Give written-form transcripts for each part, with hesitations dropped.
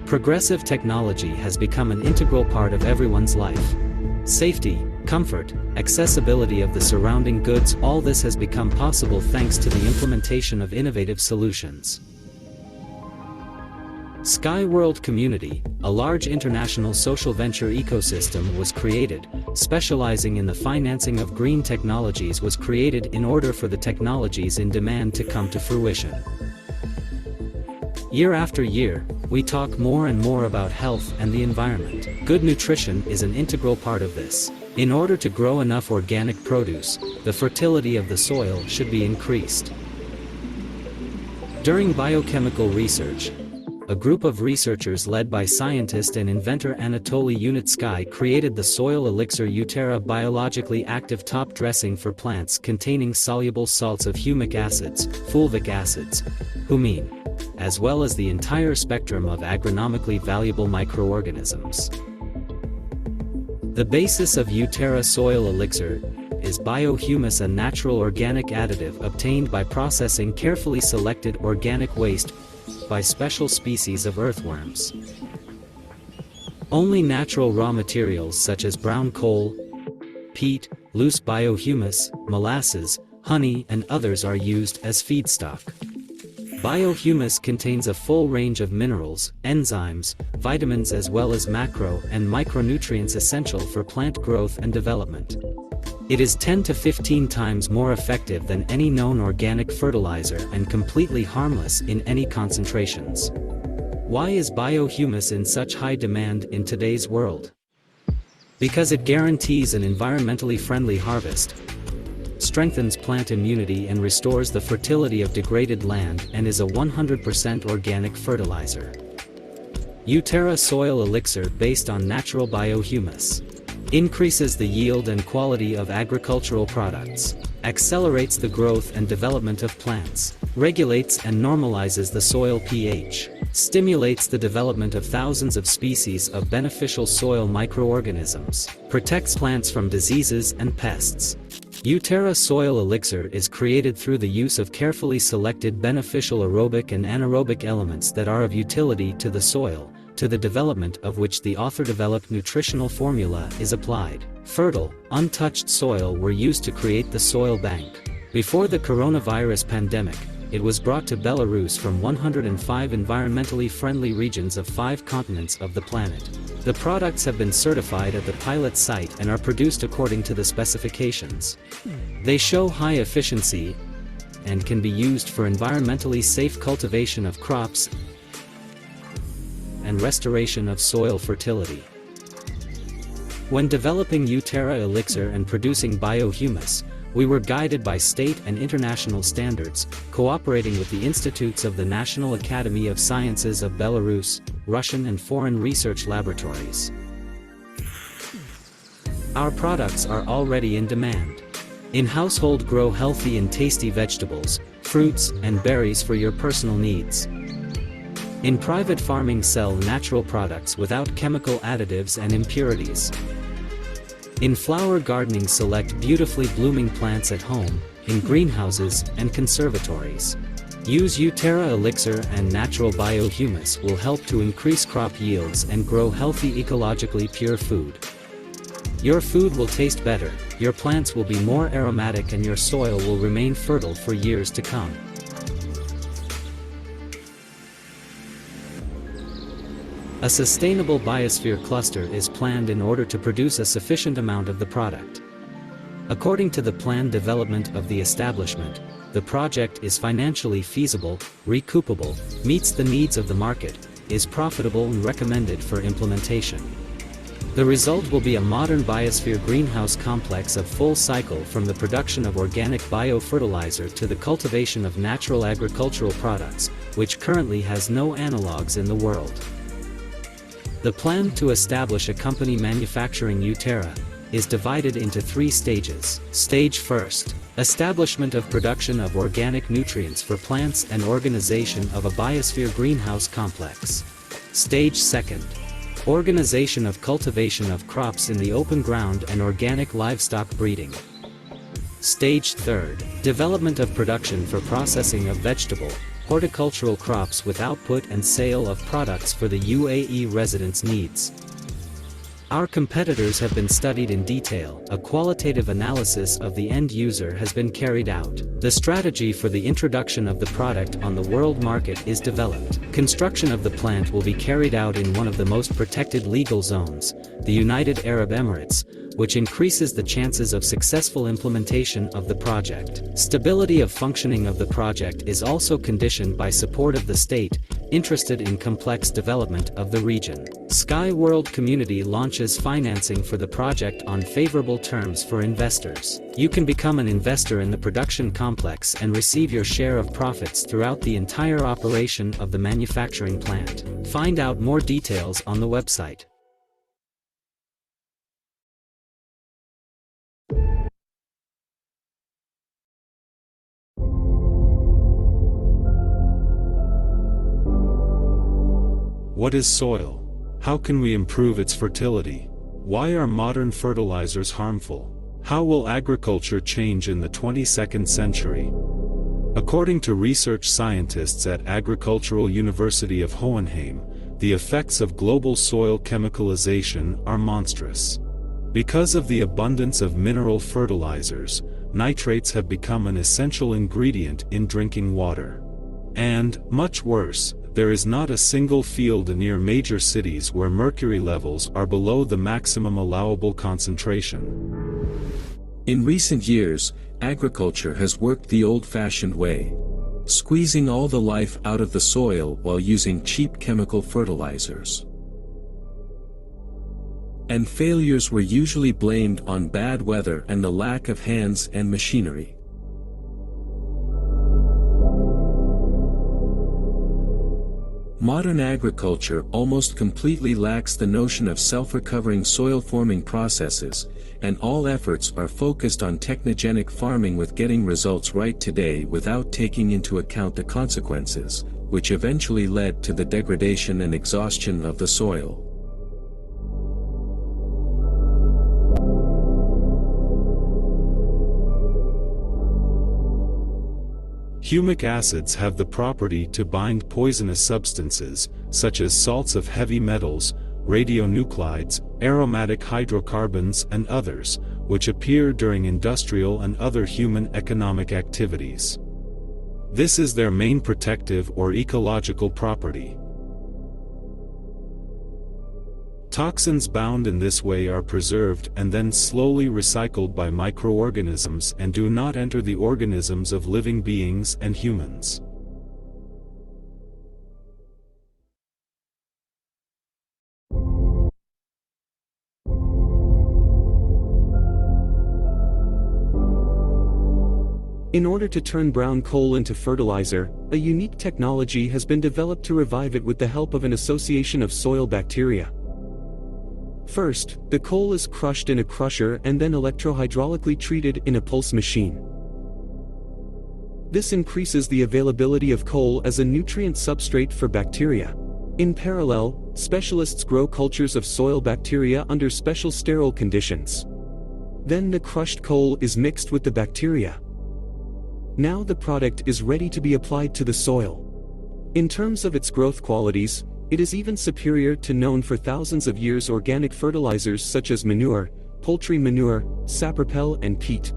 Progressive technology has become an integral part of everyone's life. Safety, comfort, accessibility of the surrounding goods, all this has become possible thanks to the implementation of innovative solutions. Sky World Community, a large international social venture ecosystem was created, specializing in the financing of green technologies was created in order for the technologies in demand to come to fruition. Year after year, we talk more and more about health and the environment. Good nutrition is an integral part of this. In order to grow enough organic produce, the fertility of the soil should be increased. During biochemical research, a group of researchers led by scientist and inventor Anatoli Unitsky created the soil elixir uTerra, biologically active top dressing for plants containing soluble salts of humic acids, fulvic acids, humine, as well as the entire spectrum of agronomically valuable microorganisms. The basis of uTerra soil elixir is biohumus, a natural organic additive obtained by processing carefully selected organic waste by special species of earthworms. Only natural raw materials such as brown coal, peat, loose biohumus, molasses, honey and others are used as feedstock. Biohumus contains a full range of minerals, enzymes, vitamins as well as macro and micronutrients essential for plant growth and development. It is 10 to 15 times more effective than any known organic fertilizer and completely harmless in any concentrations. Why is biohumus in such high demand in today's world? Because it guarantees an environmentally friendly harvest, strengthens plant immunity and restores the fertility of degraded land, and is a 100% organic fertilizer. uTerra soil elixir based on natural biohumus. Increases the yield and quality of agricultural products, accelerates the growth and development of plants, regulates and normalizes the soil pH, stimulates the development of thousands of species of beneficial soil microorganisms, protects plants from diseases and pests. uTerra soil elixir is created through the use of carefully selected beneficial aerobic and anaerobic elements that are of utility to the soil, to the development of which the author-developed nutritional formula is applied. Fertile, untouched soil were used to create the soil bank. Before the coronavirus pandemic, it was brought to Belarus from 105 environmentally friendly regions of 5 continents of the planet. The products have been certified at the pilot site and are produced according to the specifications. They show high efficiency and can be used for environmentally safe cultivation of crops and restoration of soil fertility. When developing uTerra elixir and producing biohumus, we were guided by state and international standards, cooperating with the institutes of the National Academy of Sciences of Belarus, Russian and foreign research laboratories. Our products are already in demand. In household, grow healthy and tasty vegetables, fruits, and berries for your personal needs. In private farming, sell natural products without chemical additives and impurities. In flower gardening, select beautifully blooming plants at home, in greenhouses and conservatories. Use uTerra elixir and natural biohumus will help to increase crop yields and grow healthy, ecologically pure food. Your food will taste better, your plants will be more aromatic, and your soil will remain fertile for years to come. A sustainable biosphere cluster is planned in order to produce a sufficient amount of the product. According to the planned development of the establishment, the project is financially feasible, recoupable, meets the needs of the market, is profitable and recommended for implementation. The result will be a modern biosphere greenhouse complex of full cycle, from the production of organic biofertilizer to the cultivation of natural agricultural products, which currently has no analogs in the world. The plan to establish a company manufacturing uTerra is divided into 3 stages. Stage 1: establishment of production of organic nutrients for plants and organization of a biosphere greenhouse complex. Stage 2: organization of cultivation of crops in the open ground and organic livestock breeding. Stage 3: development of production for processing of vegetable, horticultural crops with output and sale of products for the UAE residents' needs. Our competitors have been studied in detail, a qualitative analysis of the end user has been carried out. The strategy for the introduction of the product on the world market is developed. Construction of the plant will be carried out in one of the most protected legal zones, the United Arab Emirates, which increases the chances of successful implementation of the project. Stability of functioning of the project is also conditioned by support of the state, interested in complex development of the region. Sky World Community launches financing for the project on favorable terms for investors. You can become an investor in the production complex and receive your share of profits throughout the entire operation of the manufacturing plant. Find out more details on the website. What is soil? How can we improve its fertility? Why are modern fertilizers harmful? How will agriculture change in the 22nd century? According to research scientists at Agricultural University of Hohenheim, the effects of global soil chemicalization are monstrous. Because of the abundance of mineral fertilizers, nitrates have become an essential ingredient in drinking water. And, much worse, there is not a single field near major cities where mercury levels are below the maximum allowable concentration. In recent years, agriculture has worked the old-fashioned way, squeezing all the life out of the soil while using cheap chemical fertilizers. And failures were usually blamed on bad weather and the lack of hands and machinery. Modern agriculture almost completely lacks the notion of self-recovering soil-forming processes, and all efforts are focused on technogenic farming with getting results right today without taking into account the consequences, which eventually led to the degradation and exhaustion of the soil. Humic acids have the property to bind poisonous substances, such as salts of heavy metals, radionuclides, aromatic hydrocarbons and others, which appear during industrial and other human economic activities. This is their main protective or ecological property. Toxins bound in this way are preserved and then slowly recycled by microorganisms and do not enter the organisms of living beings and humans. In order to turn brown coal into fertilizer, a unique technology has been developed to revive it with the help of an association of soil bacteria. First, the coal is crushed in a crusher and then electrohydraulically treated in a pulse machine. This increases the availability of coal as a nutrient substrate for bacteria. In parallel, specialists grow cultures of soil bacteria under special sterile conditions. Then the crushed coal is mixed with the bacteria. Now the product is ready to be applied to the soil. In terms of its growth qualities, it is even superior to known for thousands of years organic fertilizers such as manure, poultry manure, sapropel and peat.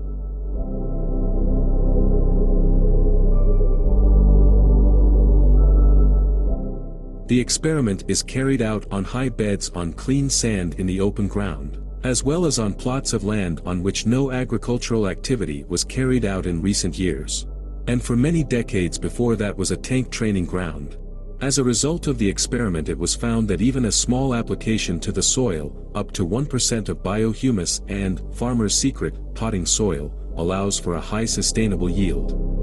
The experiment is carried out on high beds on clean sand in the open ground, as well as on plots of land on which no agricultural activity was carried out in recent years. And for many decades before that was a tank training ground. As a result of the experiment, it was found that even a small application to the soil, up to 1% of biohumus and, farmer's secret, potting soil, allows for a high sustainable yield.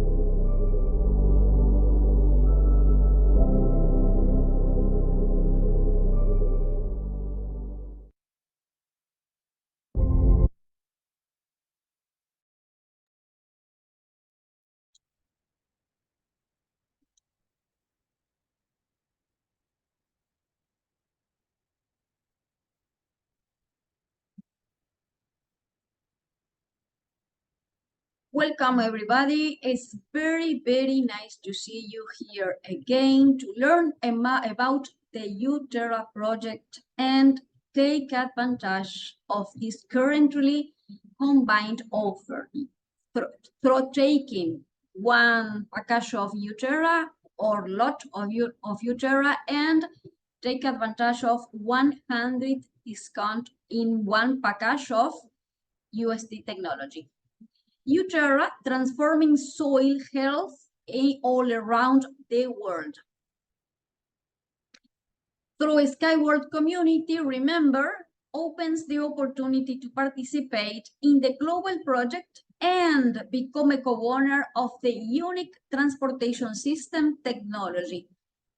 Welcome everybody. It's very, very nice to see you here again to learn about the uTerra project and take advantage of this currently combined offer. Through taking one package of uTerra or lot of uTerra and take advantage of 100 discount in one package of USD technology. uTerra transforming soil health all around the world. Through a Skyward community, remember, opens the opportunity to participate in the global project and become a co-owner of the unique transportation system technology,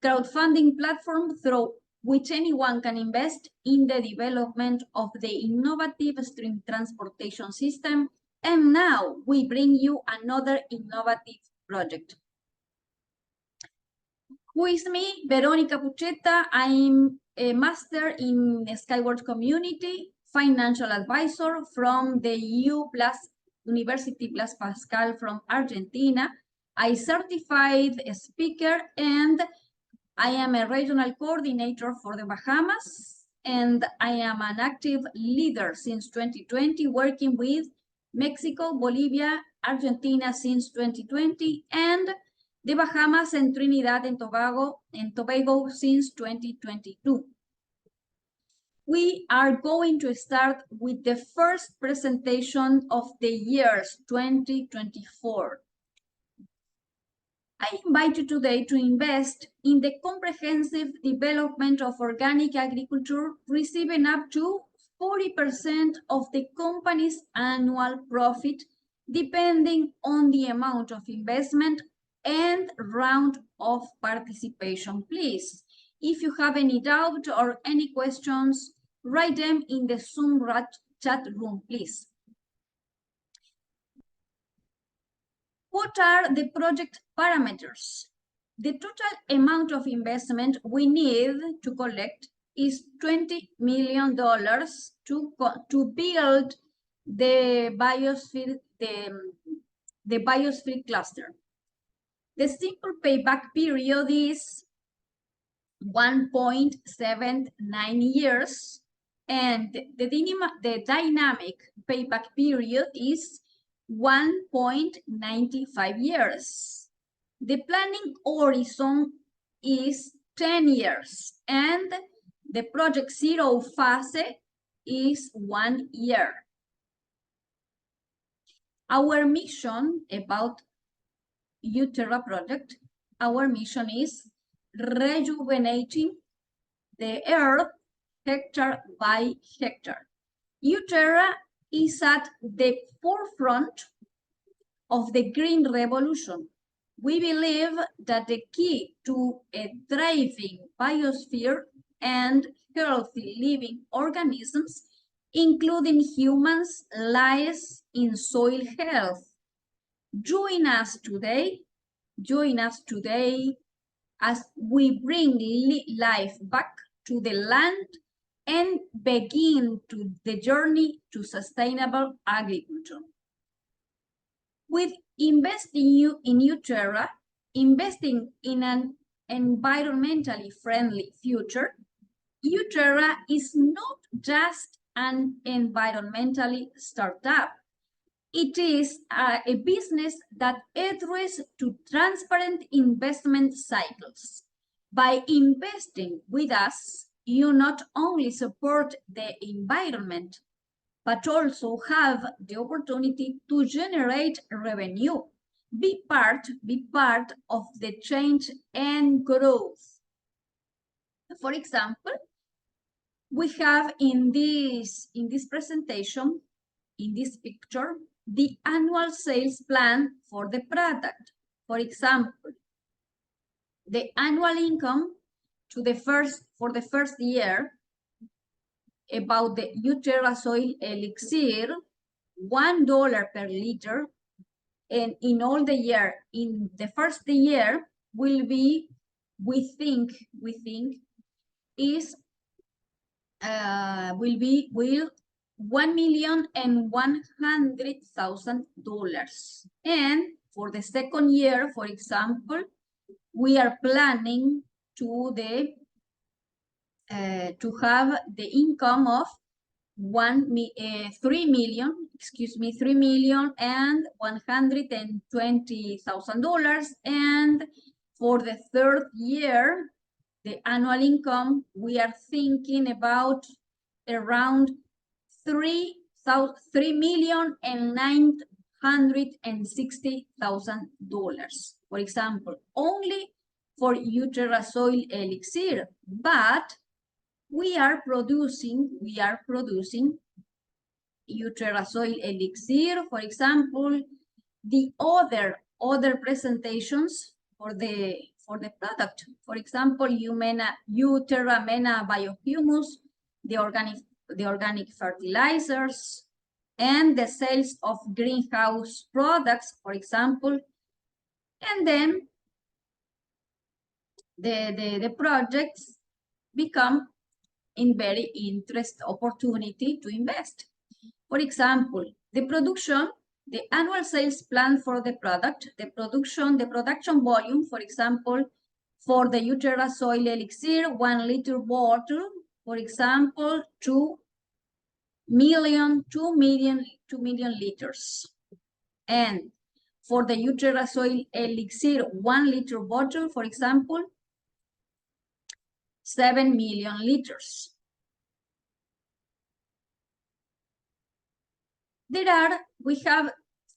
crowdfunding platform through which anyone can invest in the development of the innovative stream transportation system. And now we bring you another innovative project. Who is me? Veronica Pucheta. I'm a master in Skyward Community, financial advisor from the University Blas Pascal from Argentina. I certified a speaker and I am a regional coordinator for the Bahamas, and I am an active leader since 2020, working with Mexico, Bolivia, Argentina since 2020, and the Bahamas and Trinidad and Tobago since 2022. We are going to start with the first presentation of the years 2024. I invite you today to invest in the comprehensive development of organic agriculture, receiving up to 40% of the company's annual profit, depending on the amount of investment and round of participation. Please, if you have any doubt or any questions, write them in the Zoom chat room, please. What are the project parameters? The total amount of investment we need to collect is $20 million to build the biosphere cluster. The simple payback period is 1.79 years, and the dynamic payback period is 1.95 years. The planning horizon is 10 years, and the project zero phase is 1 year. Our mission about uTerra project, our mission is rejuvenating the earth hectare by hectare. uTerra is at the forefront of the green revolution. We believe that the key to a thriving biosphere and healthy living organisms, including humans, lies in soil health. Join us today as we bring life back to the land and begin the journey to sustainable agriculture. With investing in uTerra, investing in an environmentally friendly future, uTerra is not just an environmentally startup. It is a business that adheres to transparent investment cycles. By investing with us, you not only support the environment, but also have the opportunity to generate revenue. Be part of the change and growth. For example, we have in this presentation, in this picture, the annual sales plan for the product. For example, the annual income for the first year about the uTerra soil elixir, $1 per liter, and in all the year, in the first year will be, we think is will $1,100,000. And for the second year, for example, we are planning to have the income of 3,120,000. And for the third year, the annual income, we are thinking about around $3,960,000, for example, only for uTerra soil elixir. But we are producing uTerra soil elixir, for example, the other presentations for the product. For example, uTerra Mena biohumus, the organic fertilizers, and the sales of greenhouse products, for example. And then the projects become in very interest opportunity to invest. For example, the annual sales plan for the product, the production volume, for example, for the uTerra soil elixir, 1 liter bottle, for example, 2 million liters. And for the uTerra soil elixir 1 liter bottle, for example, 7 million liters. We have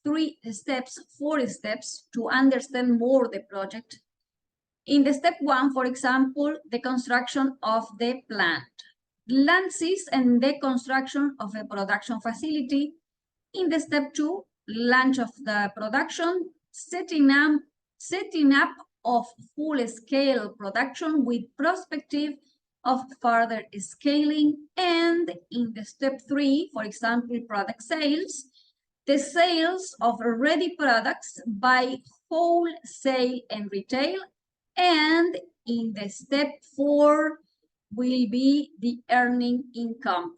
4 steps to understand more the project. In the step 1, for example, the construction of the plant. Land seize and the construction of a production facility. In the step 2, launch of the production, setting up of full-scale production with perspective of further scaling. And in the step 3, for example, product sales, the sales of ready products by wholesale and retail. And in the step 4 will be the earning income.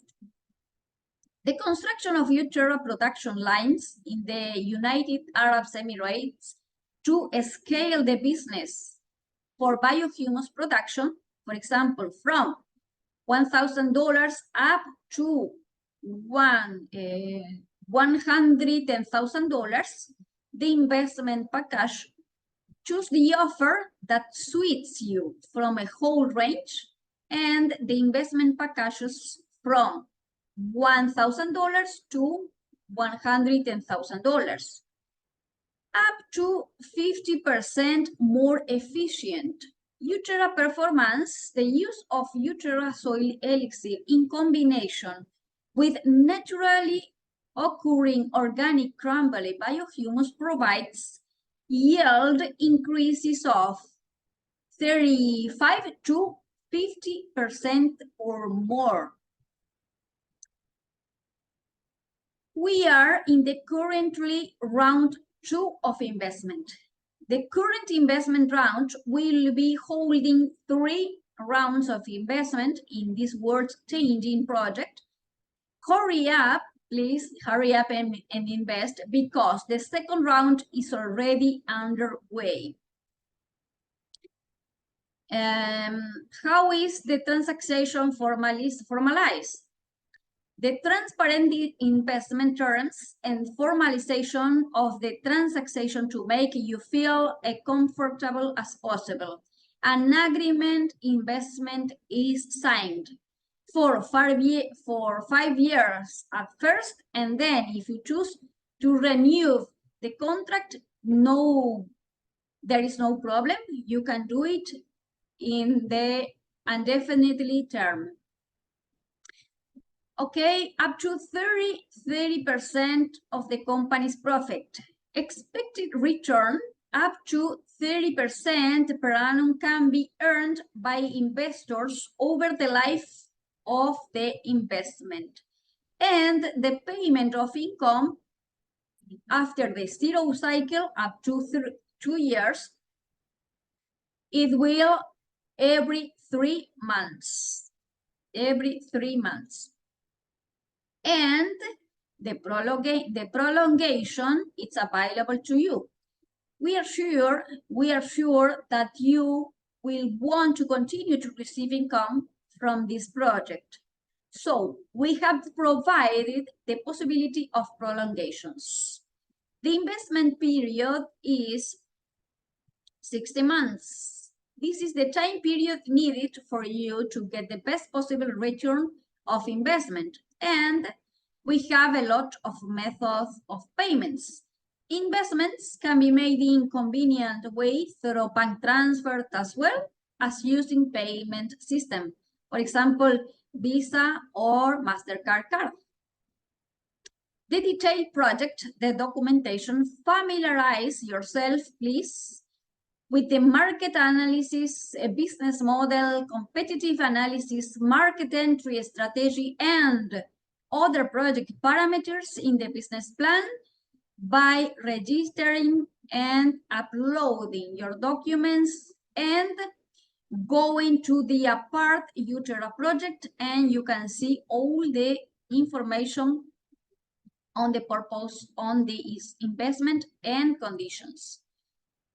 The construction of uTerra production lines in the United Arab Emirates to scale the business for biohumus production, for example, from $1,000 up to $110,000, the investment package. Choose the offer that suits you from a whole range, and the investment packages from $1,000 to $110,000. Up to 50% more efficient. uTerra performance, the use of uTerra soil elixir in combination with naturally occurring organic crumbly biohumus provides yield increases of 35 to 50% or more. We are in the currently round 2 of investment. The current investment round will be holding 3 rounds of investment in this world-changing project. Hurry up, please hurry up and invest, because the second round is already underway. How is the transaction formalized? The transparent investment terms and formalization of the transaction to make you feel as comfortable as possible. An agreement investment is signed for 5 years at first, and then if you choose to renew the contract, there is no problem. You can do it in the indefinitely term. Okay, up to 30% of the company's profit. Expected return up to 30% per annum can be earned by investors over the life of the investment. And the payment of income after the 0 cycle up to 2 years, it will every 3 months. Every 3 months. and the prolongation is available to you. We are sure that you will want to continue to receive income from this project. So we have provided the possibility of prolongations. The investment period is 60 months. This is the time period needed for you to get the best possible return of investment. And we have a lot of methods of payments. Investments can be made in convenient way through bank transfer as well as using payment system. For example, Visa or MasterCard card. The detailed project, the documentation, familiarize yourself, please, with the market analysis, a business model, competitive analysis, market entry strategy, and other project parameters in the business plan by registering and uploading your documents and going to the apart uTerra project, and you can see all the information on the purpose, on the investment and conditions.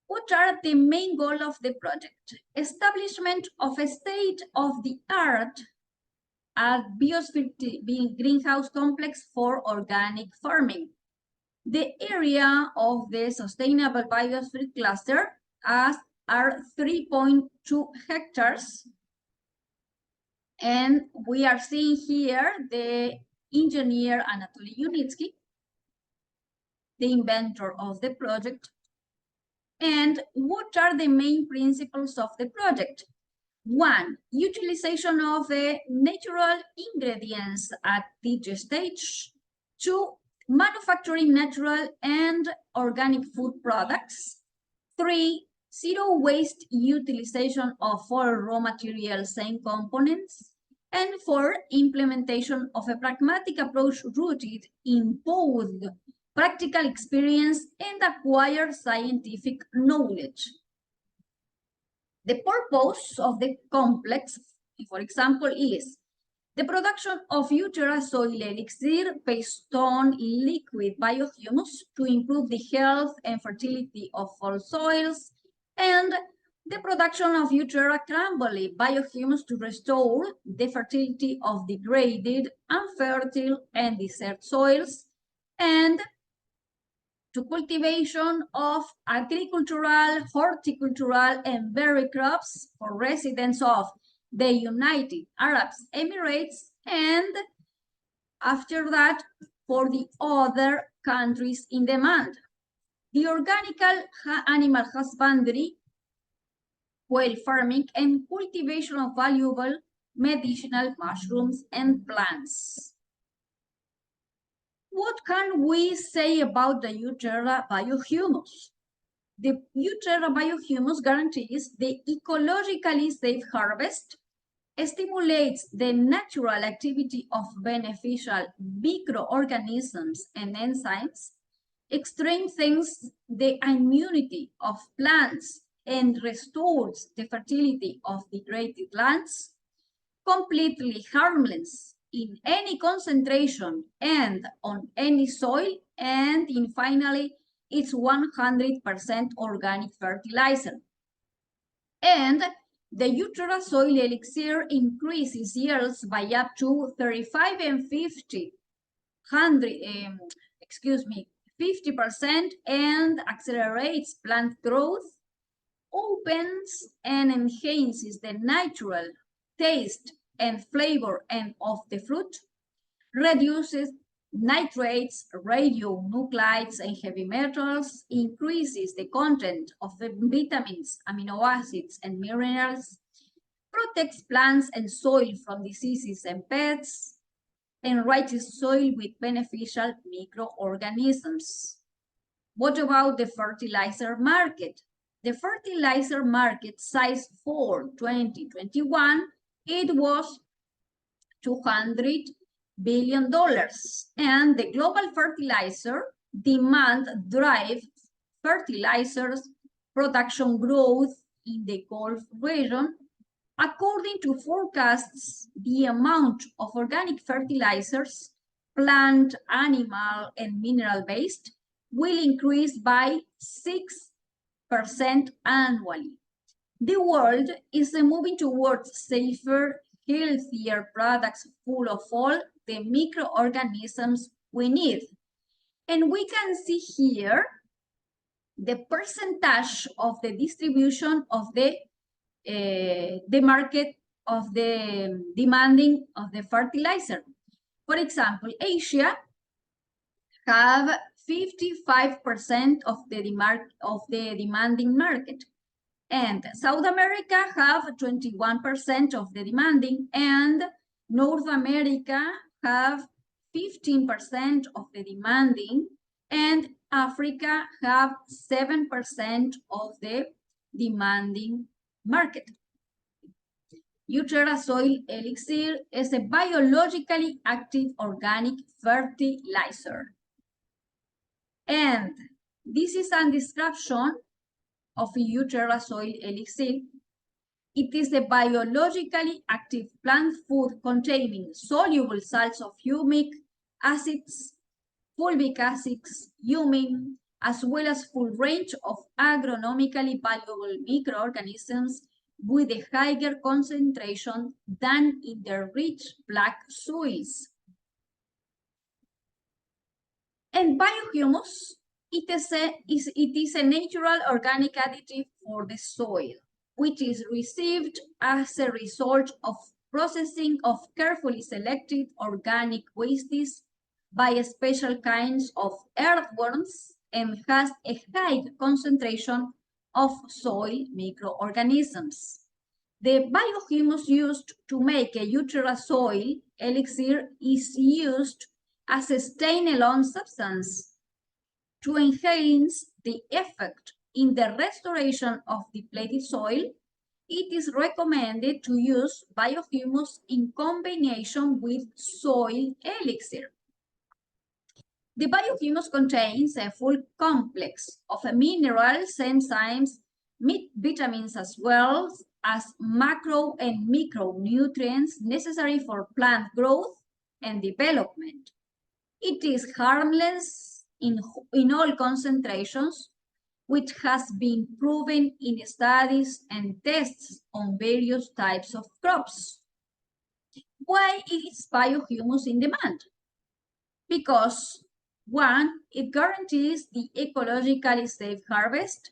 What are the main goals of the project? Establishment of a state-of-the-art biosphere greenhouse complex for organic farming. The area of the sustainable biosphere cluster are 3.2 hectares. And we are seeing here the engineer Anatoli Unitsky, the inventor of the project. And what are the main principles of the project? 1, utilization of natural ingredients at each stage. 2, manufacturing natural and organic food products. 3, zero waste utilization of all raw materials and components. And 4, implementation of a pragmatic approach rooted in both practical experience and acquired scientific knowledge. The purpose of the complex, for example, is the production of uTerra soil elixir based on liquid biohumus to improve the health and fertility of all soils, and the production of uTerra crumbly biohumus to restore the fertility of degraded, unfertile, and desert soils, and to cultivation of agricultural, horticultural, and berry crops for residents of the United Arab Emirates, and after that for the other countries in demand. The organic animal husbandry, quail farming, and cultivation of valuable medicinal mushrooms and plants. What can we say about the uTerra biohumus? The uTerra biohumus guarantees the ecologically safe harvest, stimulates the natural activity of beneficial microorganisms and enzymes, strengthens the immunity of plants, and restores the fertility of degraded lands, completely harmless in any concentration and on any soil, and finally, it's 100% organic fertilizer. And the uTerra soil elixir increases yields by up to 35 and 50% and accelerates plant growth, opens and enhances the natural taste and flavor of the fruit, reduces nitrates, radionuclides, and heavy metals, increases the content of the vitamins, amino acids, and minerals, protects plants and soil from diseases and pests, enriches soil with beneficial microorganisms. What about the fertilizer market? The fertilizer market size for 2021, it was $200 billion, and the global fertilizer demand drive fertilizers production growth in the Gulf region. According to forecasts, the amount of organic fertilizers plant, animal, and mineral-based, will increase by 6% annually. The world is moving towards safer, healthier products full of all the microorganisms we need. And we can see here the percentage of the distribution of the market of the demanding of the fertilizer. For example, Asia have 55% of the demanding market, and South America have 21% of the demanding, and North America have 15% of the demanding, and Africa have 7% of the demanding market. uTerra soil elixir is a biologically active organic fertilizer. And this is a description of uTerra soil elixir. It is a biologically active plant food containing soluble salts of humic acids, fulvic acids, humin, as well as full range of agronomically valuable microorganisms with a higher concentration than in the rich black soils. And biohumus, it is a natural organic additive for the soil, which is received as a result of processing of carefully selected organic wastes by special kinds of earthworms and has a high concentration of soil microorganisms. The biohumus used to make a uTerra soil elixir is used as a standalone substance to enhance the effect in the restoration of depleted soil. It is recommended to use biohumus in combination with soil elixir. The biohumus contains a full complex of minerals, enzymes, vitamins, as well as macro and micronutrients necessary for plant growth and development. It is harmless in all concentrations, which has been proven in studies and tests on various types of crops. Why is biohumus in demand? Because 1, it guarantees the ecologically safe harvest.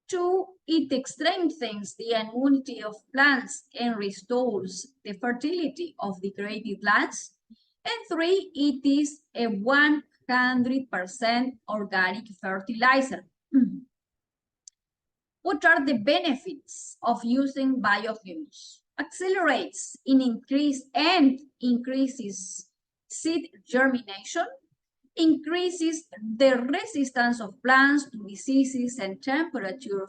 2, it strengthens the immunity of plants and restores the fertility of degraded lands. And 3, it is a 100% organic fertilizer. What are the benefits of using biohumus? Accelerates increases seed germination, increases the resistance of plants to diseases and temperature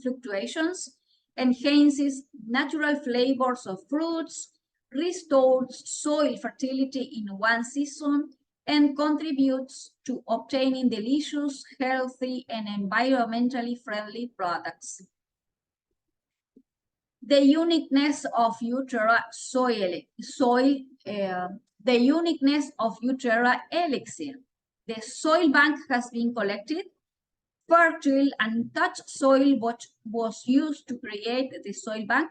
fluctuations, enhances natural flavors of fruits, restores soil fertility in one season, and contributes to obtaining delicious, healthy, and environmentally friendly products. The uniqueness of uTerra the uniqueness of uTerra elixir. The soil bank has been collected. Fertile and untouched soil was used to create the soil bank.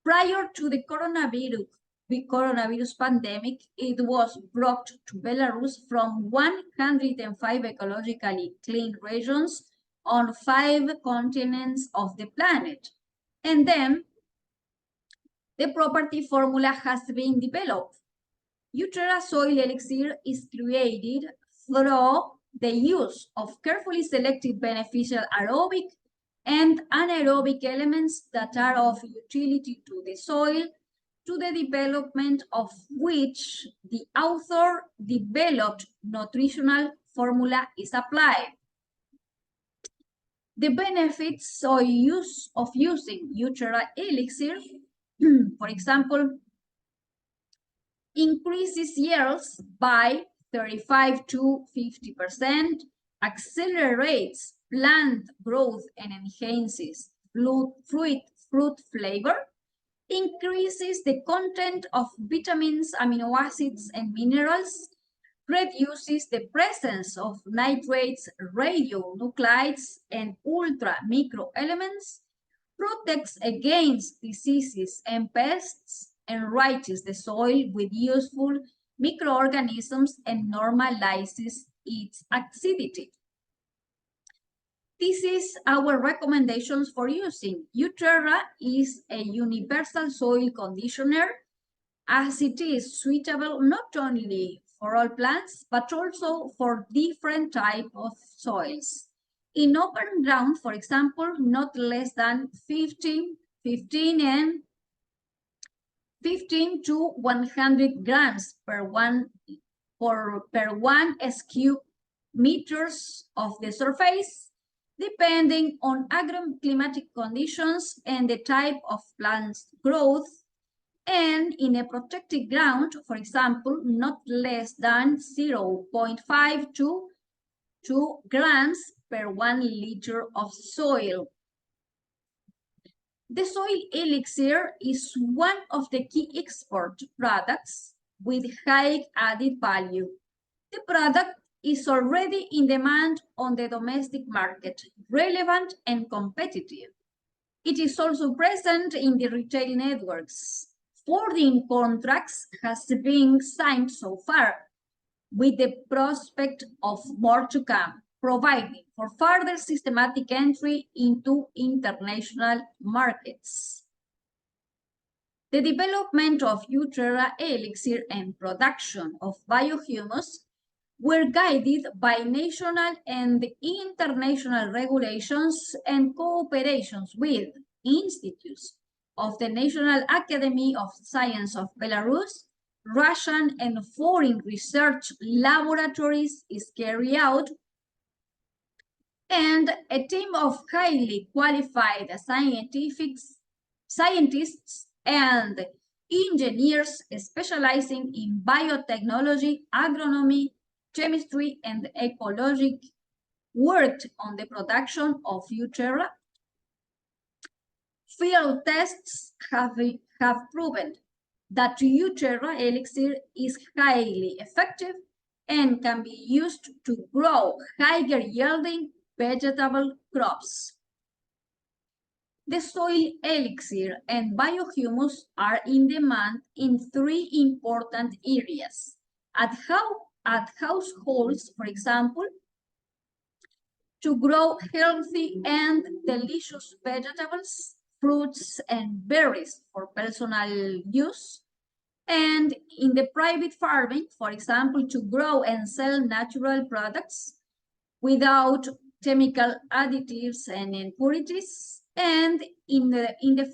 Prior to the coronavirus pandemic, it was brought to Belarus from 105 ecologically clean regions on 5 continents of the planet. And then the property formula has been developed. uTerra soil elixir is created through the use of carefully selected beneficial aerobic and anaerobic elements that are of utility to the soil, to the development of which the author developed nutritional formula is applied. The benefits of using uTerra elixir, for example, increases yields by 35 to 50%, accelerates plant growth and enhances fruit flavor, increases the content of vitamins, amino acids, and minerals, reduces the presence of nitrates, radionuclides, and ultra microelements, protects against diseases and pests, enriches the soil with useful microorganisms, and normalizes its acidity. This is our recommendations for using. uTerra is a universal soil conditioner, as it is suitable not only for all plants, but also for different types of soils. In open ground, for example, not less than 15 to 100 grams per one square meters of the surface, depending on agroclimatic conditions and the type of plant's growth, and in a protected ground, for example, not less than 0.5 to 2 grams per 1 liter of soil. The soil elixir is one of the key export products with high added value. The product is already in demand on the domestic market, relevant and competitive. It is also present in the retail networks. 14 contracts has been signed so far, with the prospect of more to come, providing for further systematic entry into international markets. The development of uTerra elixir and production of biohumus were guided by national and international regulations and cooperations with institutes of the National Academy of Science of Belarus. Russian and foreign research laboratories is carried out, and a team of highly qualified scientists and engineers specializing in biotechnology, agronomy, chemistry, and ecology worked on the production of uTerra. Field tests have proven that uTerra elixir is highly effective and can be used to grow higher yielding vegetable crops. The soil elixir and biohumus are in demand in 3 important areas. At households, for example, to grow healthy and delicious vegetables, fruits, and berries for personal use, and in the private farming, for example, to grow and sell natural products without chemical additives and impurities, and in the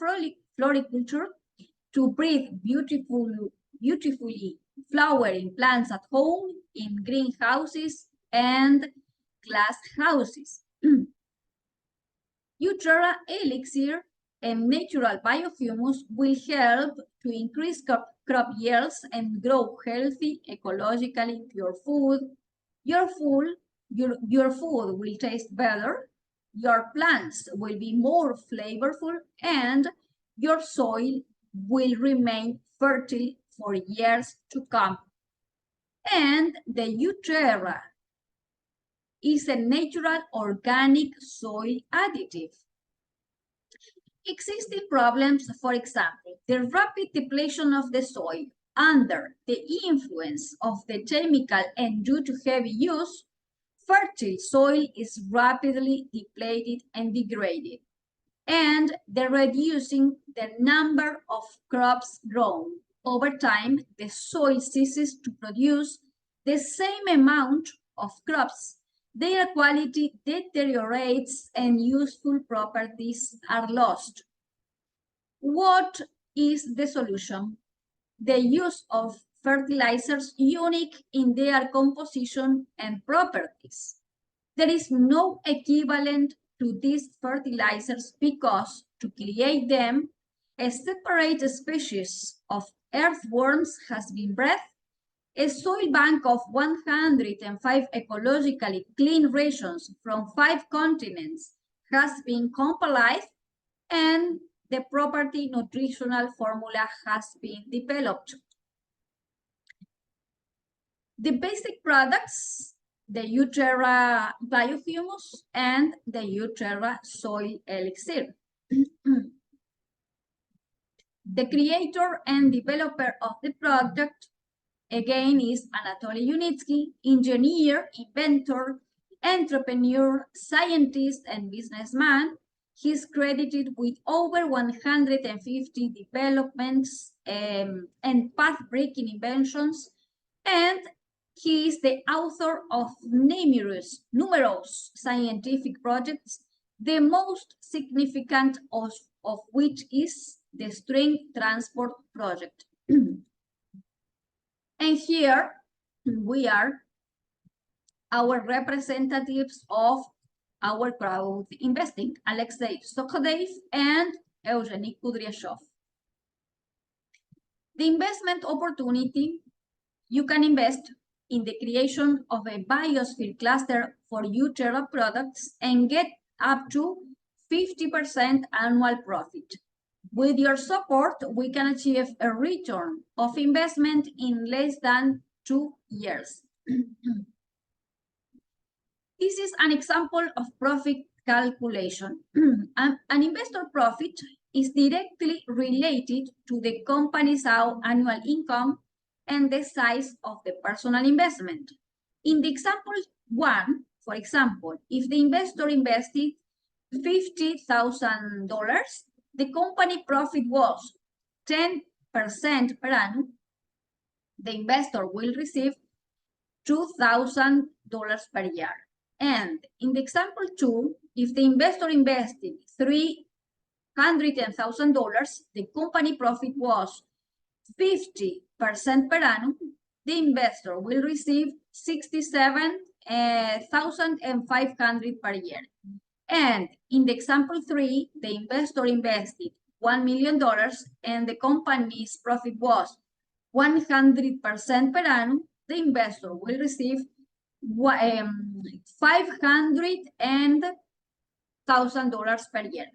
floriculture, to breed beautifully flowering plants at home in greenhouses and glass houses. uTerra elixir and natural biohumus will help to increase crop yields and grow healthy, ecologically pure food. Your food will taste better, your plants will be more flavorful, and your soil will remain fertile for years to come. And the uTerra is a natural organic soil additive. Existing problems, for example, the rapid depletion of the soil under the influence of the chemical and due to heavy use, fertile soil is rapidly depleted and degraded, and the reducing the number of crops grown. Over time, the soil ceases to produce the same amount of crops. Their quality deteriorates and useful properties are lost. What is the solution? The use of fertilizers unique in their composition and properties. There is no equivalent to these fertilizers because to create them, a separate species of earthworms has been bred. A soil bank of 105 ecologically clean regions from 5 continents has been compiled, and the property nutritional formula has been developed. The basic products, the uTerra biohumus and the uTerra soil elixir. The creator and developer of the product, again, is Anatoli Unitsky, engineer, inventor, entrepreneur, scientist, and businessman. He's credited with over 150 developments and path-breaking inventions, and he is the author of numerous scientific projects, the most significant of which is the string transport project. And here we are, our representatives of our crowd investing, Alexei Sokhodev and Evgeny Kudryashov. The investment opportunity, you can invest in the creation of a biosphere cluster for uTerra products and get up to 50% annual profit. With your support, we can achieve a return of investment in less than 2 years. This is an example of profit calculation. An investor profit is directly related to the company's annual income and the size of the personal investment. In the example 1, for example, if the investor invested $50,000, the company profit was 10% per annum, the investor will receive $2,000 per year. And in the example 2, if the investor invested $300,000, the company profit was 50% per annum, the investor will receive $67,500 per year. And in the example 3, the investor invested $1 million and the company's profit was 100% per annum, the investor will receive $500,000 per year.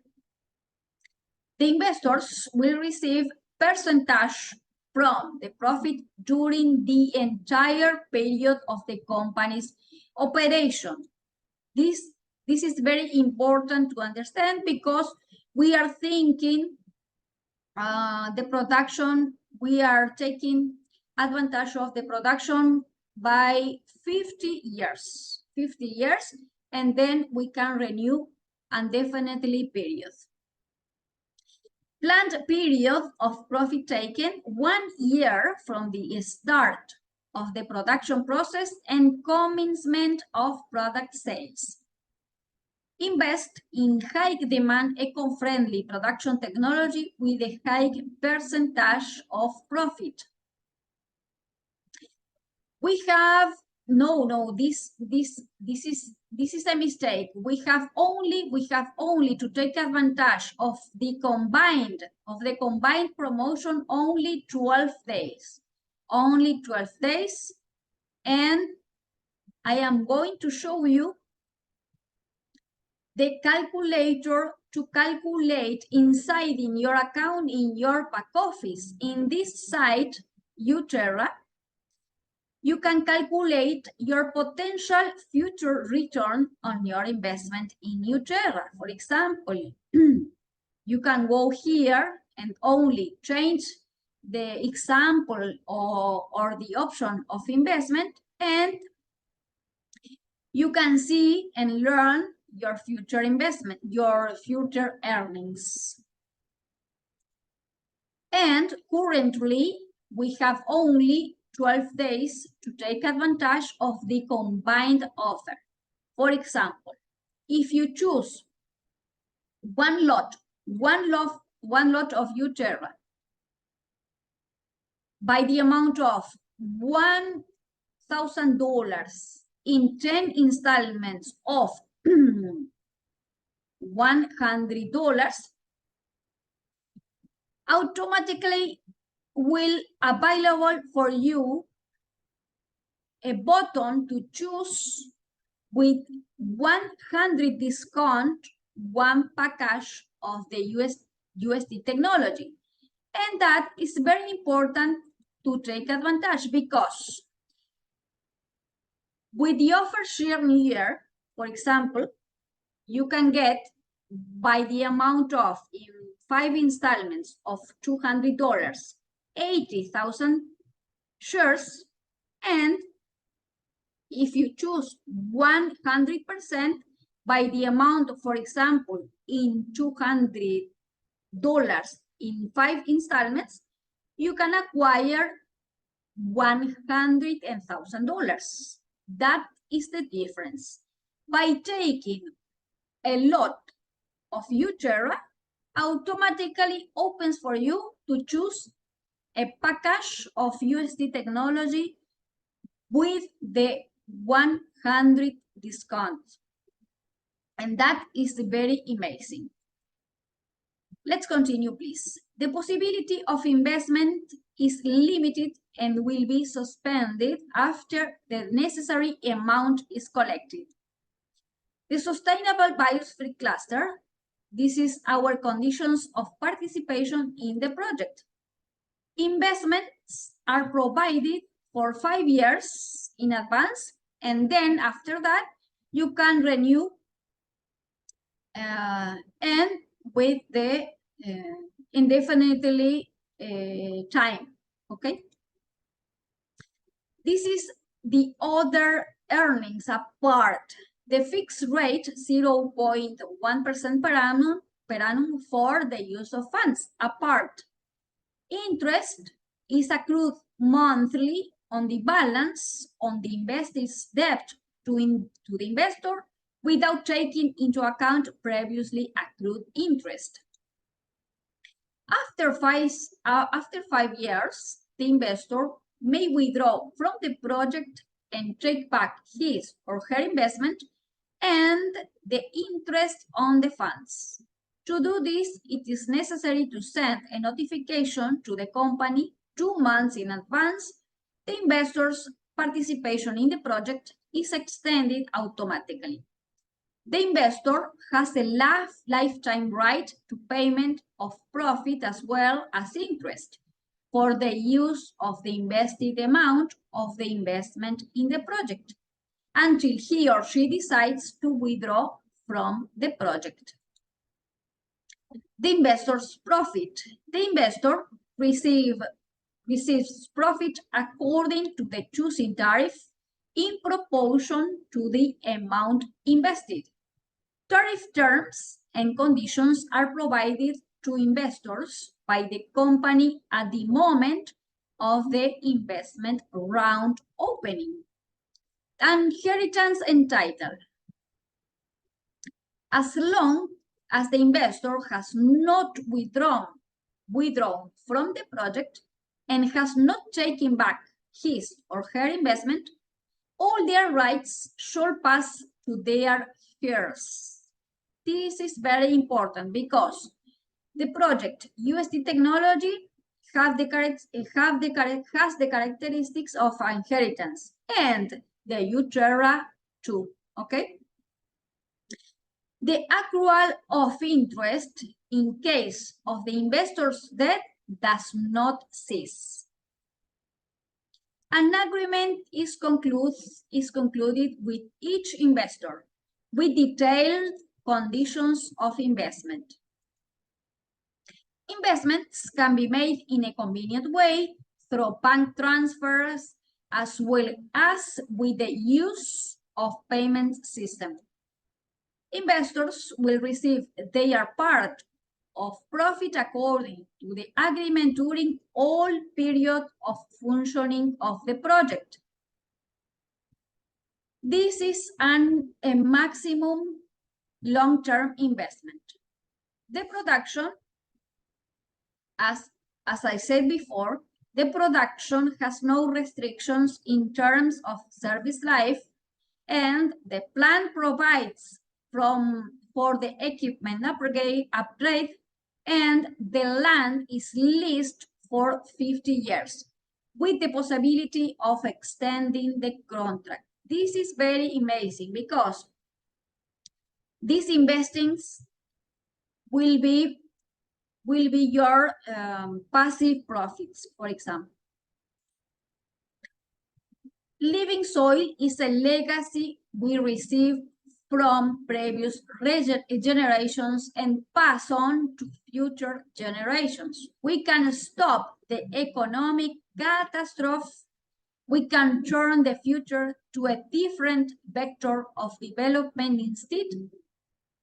The investors will receive percentage from the profit during the entire period of the company's operation. This is very important to understand because we are thinking the production, we are taking advantage of the production by 50 years, and then we can renew indefinitely period. Planned period of profit taken 1 year from the start of the production process and commencement of product sales. Invest in high demand eco-friendly production technology with a high percentage of profit. We have this is a mistake. We have only to take advantage of the combined promotion only 12 days. Only 12 days, and I am going to show you the calculator to calculate inside in your account in your back office. In this site, uTerra, you can calculate your potential future return on your investment in uTerra. For example, you can go here and only change the example or the option of investment, and you can see and learn your future investment, your future earnings. And currently, we have only 12 days to take advantage of the combined offer. For example, if you choose one lot of uTerra by the amount of $1,000 in 10 installments of $100, automatically will available for you a button to choose with 100 discount one package of the USD technology. And that is very important to take advantage because With the offer share year, for example, you can get by the amount of in 5 installments of $200, 80,000 shares, and if you choose 100% by the amount, for example, in $200 in 5 installments, you can acquire $100,000. That is the difference. By taking a lot of uTerra, automatically opens for you to choose a package of USD technology with the 100 discount. And that is very amazing. Let's continue, please. The possibility of investment is limited and will be suspended after the necessary amount is collected. The Sustainable Biosphere Cluster, this is our conditions of participation in the project. Investments are provided for 5 years in advance, and then after that, you can renew and with the indefinitely time, okay? This is the other earnings apart. The fixed rate, 0.1% per annum for the use of funds apart. Interest is accrued monthly on the balance on the investor's debt to the investor without taking into account previously accrued interest. After 5 years, the investor may withdraw from the project and take back his or her investment and the interest on the funds. To do this, it is necessary to send a notification to the company 2 months in advance. The investor's participation in the project is extended automatically. The investor has a lifetime right to payment of profit as well as interest for the use of the invested amount of the investment in the project until he or she decides to withdraw from the project. The investor's profit. The investor receives profit according to the choosing tariff in proportion to the amount invested. Tariff terms and conditions are provided to investors by the company at the moment of the investment round opening. Inheritance and title. As long as the investor has not withdrawn from the project and has not taken back his or her investment, all their rights shall pass to their heirs. This is very important because the project USD technology has the characteristics of inheritance, and the uTerra too, okay? The accrual of interest in case of the investor's debt does not cease. An agreement is concluded with each investor with detailed conditions of investment. Investments can be made in a convenient way through bank transfers as well as with the use of payment system. Investors will receive their part of profit according to the agreement during all period of functioning of the project. This is a maximum long-term investment. The production, as I said before, the production has no restrictions in terms of service life, and the plant provides for the equipment upgrade, and the land is leased for 50 years with the possibility of extending the contract. This is very amazing because these investings will be your passive profits, for example. Living soil is a legacy we receive from previous generations and pass on to future generations. We can stop the economic catastrophe. We can turn the future to a different vector of development instead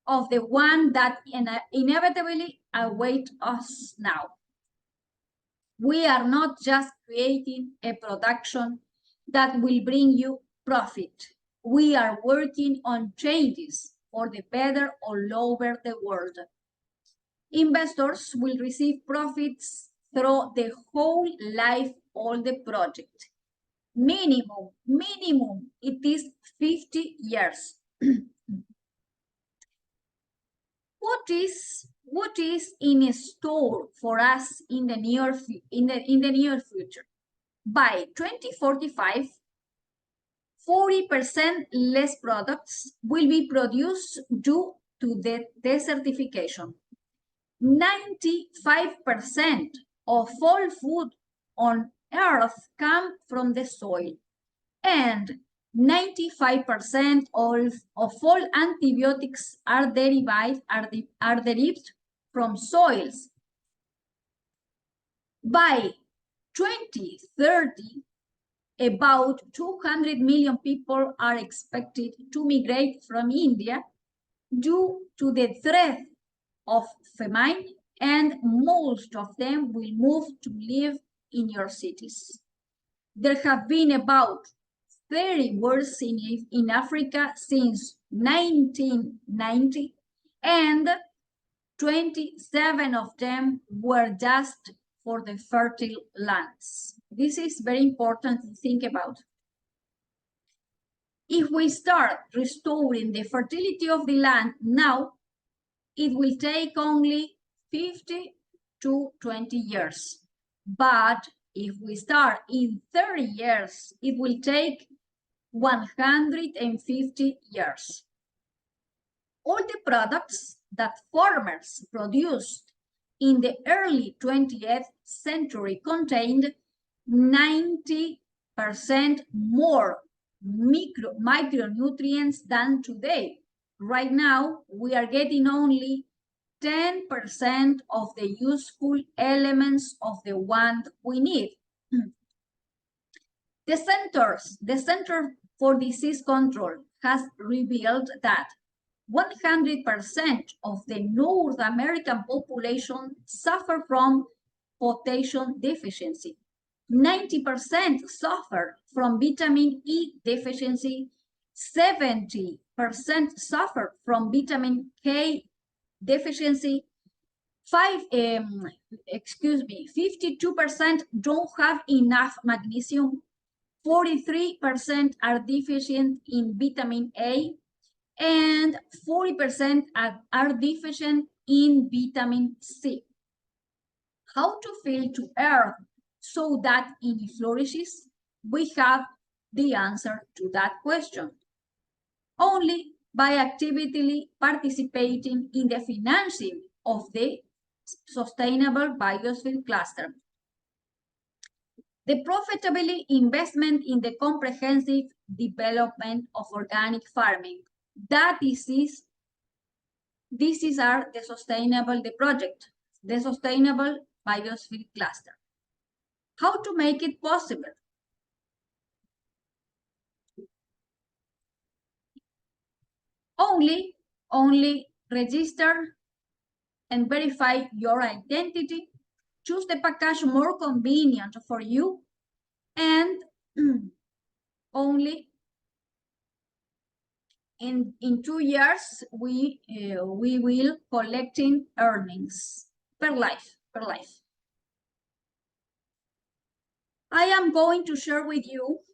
of the one that inevitably awaits us now. We are not just creating a production that will bring you profit. We are working on changes for the better all over the world. Investors will receive profits through the whole life of the project. Minimum, it is 50 years. What is in store for us in the near future? By 2045, 40% less products will be produced due to the desertification. 95% of all food on Earth come from the soil, and 95% of all antibiotics are derived from soils. By 2030, about 200 million people are expected to migrate from India due to the threat of famine, and most of them will move to live in your cities. There have been about 30 wars in Africa since 1990, and 27 of them were just for the fertile lands. This is very important to think about. If we start restoring the fertility of the land now, it will take only 50 to 20 years. But if we start in 30 years, it will take 150 years. All the products that farmers produced in the early 20th century contained 90% more micronutrients than today. Right now, we are getting only 10% of the useful elements of the one we need. The Center for Disease Control has revealed that 100% of the North American population suffer from potassium deficiency. 90% suffer from vitamin E deficiency. 70% suffer from vitamin K deficiency. 52% don't have enough magnesium. 43% are deficient in vitamin A, and 40% are deficient in vitamin C. How to fill to Earth so that it flourishes? We have the answer to that question. Only by actively participating in the financing of the Sustainable Biosphere Cluster. The profitable investment in the comprehensive development of organic farming. This is the project, the Sustainable Biosphere Cluster. How to make it possible? Only register and verify your identity. Choose the package more convenient for you, and only in 2 years we will collecting earnings per life. I am going to share with you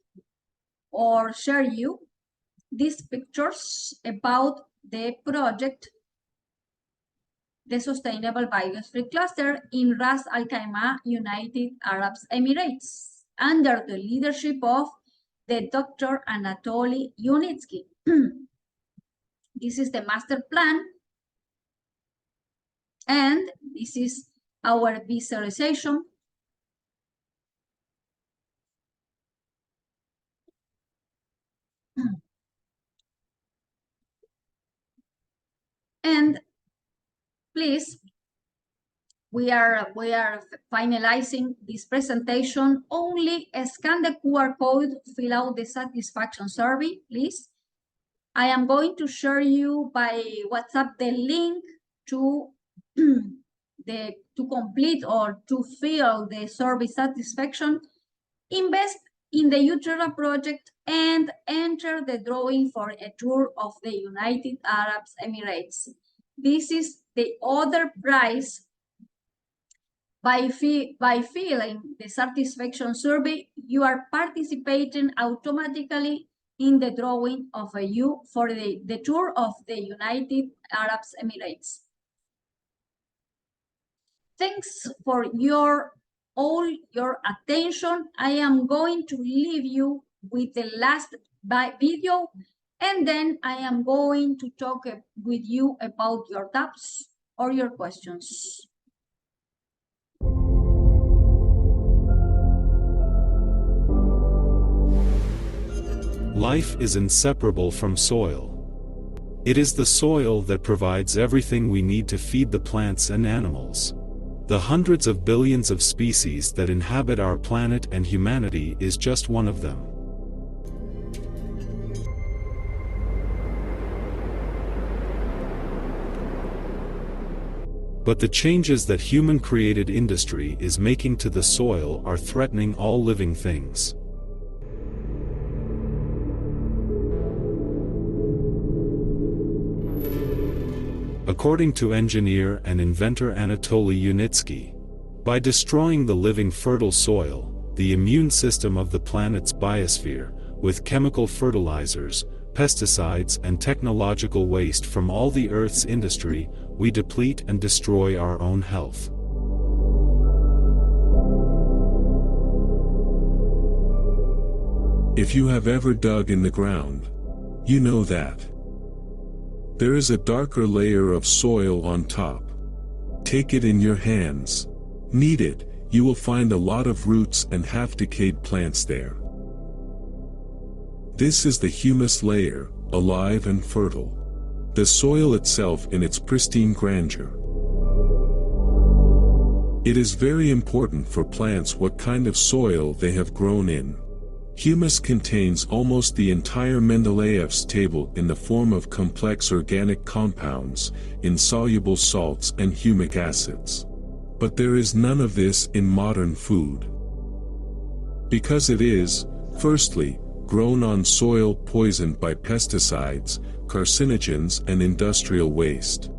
these pictures about the project, the Sustainable Biosphere Cluster in Ras Al Khaimah, United Arab Emirates, under the leadership of the Dr. Anatoli Unitsky. This is the master plan, and this is our visualization. And please, we are finalizing this presentation. Only scan the QR code, fill out the satisfaction survey, please. I am going to share you by WhatsApp the link to to complete or to fill the survey satisfaction. Invest in the uTerra project and enter the drawing for a tour of the United Arab Emirates. This is the other prize. By filling the satisfaction survey, you are participating automatically in the drawing of for the tour of the United Arab Emirates. Thanks for all your attention. I am going to leave you with the last video, and then I am going to talk with you about your doubts or your questions. Life is inseparable from soil. It is the soil that provides everything we need to feed the plants and animals. The hundreds of billions of species that inhabit our planet and humanity is just one of them. But the changes that human-created industry is making to the soil are threatening all living things. According to engineer and inventor Anatoli Unitsky, by destroying the living fertile soil, the immune system of the planet's biosphere, with chemical fertilizers, pesticides and technological waste from all the Earth's industry, we deplete and destroy our own health. If you have ever dug in the ground, you know that there is a darker layer of soil on top. Take it in your hands. Knead it, you will find a lot of roots and half-decayed plants there. This is the humus layer, alive and fertile. The soil itself in its pristine grandeur. It is very important for plants what kind of soil they have grown in. Humus contains almost the entire Mendeleev's table in the form of complex organic compounds, insoluble salts and humic acids. But there is none of this in modern food. Because it is, firstly, grown on soil poisoned by pesticides, carcinogens and industrial waste.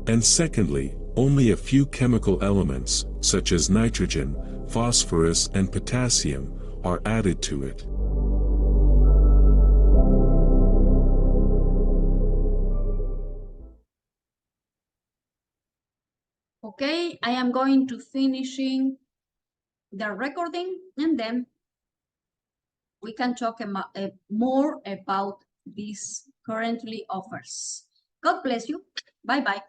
And secondly, only a few chemical elements, such as nitrogen, phosphorus and potassium, are added to it. Okay, I am going to finishing the recording and then we can talk more about these currently offers. God bless you. Bye-bye.